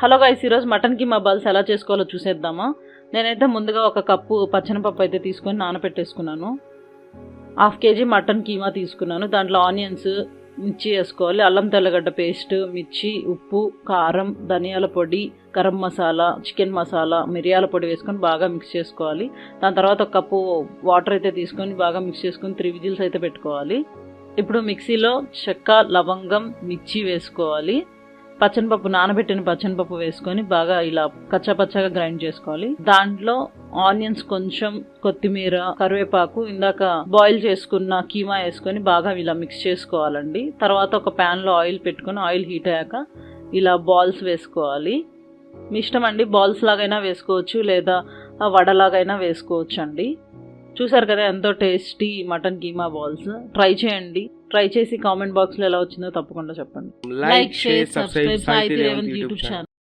Hello guys, ఈరోజు mutton keema balls ఎలా చేసుకోవాలో చూసేద్దామా. నేనైతే ముందుగా ఒక కప్పు పచ్చనిపప్పు అయితే తీసుకొని నానబెట్టేసుకున్నాను. 1/2 kg మటన్ కీమా తీసుకున్నాను. దాంట్లో ఆనియన్స్, మిర్చి వేసుకోవాలి, అల్లం తెల్లగడ్డ పేస్ట్, మిర్చి, ఉప్పు, కారం, ధనియాల పొడి, గరం మసాలా, చికెన్ మసాలా, మిరియాల పొడి వేసుకొని బాగా మిక్స్ చేసుకోవాలి. దాని తర్వాత ఒక కప్పు వాటర్ అయితే తీసుకొని బాగా మిక్స్ చేసుకొని 3 విజిల్స్ అయితే పెట్టుకోవాలి. ఇప్పుడు మిక్సీలో చెక్క, లవంగం, మిర్చి వేసుకోవాలి. పచ్చనిపప్పు, నానబెట్టిన పచ్చనిపప్పు వేసుకొని బాగా ఇలా కచ్చాపచ్చాగా గ్రైండ్ చేసుకోవాలి. దాంట్లో ఆనియన్స్, కొంచెం కొత్తిమీర, కరివేపాకు, ఇందాక బాయిల్ చేసుకున్న కీమా వేసుకొని బాగా ఇలా మిక్స్ చేసుకోవాలండి. తర్వాత ఒక ప్యాన్లో ఆయిల్ పెట్టుకొని ఆయిల్ హీట్ అయ్యాక ఇలా బాల్స్ వేసుకోవాలి. మీ ఇష్టం అండి, బాల్స్ లాగైనా వేసుకోవచ్చు లేదా వడలాగైనా వేసుకోవచ్చు అండి. చూసారు కదా ఎంతో tasty mutton keema balls. Try చేయండి. ట్రై చేసి కామెంట్ బాక్స్లో ఎలా వచ్చిందో తప్పకుండా చెప్పండి. లైక్, షేర్, సబ్స్క్రైబ్ సాహితీ రేవంత్ యూట్యూబ్ ఛానల్.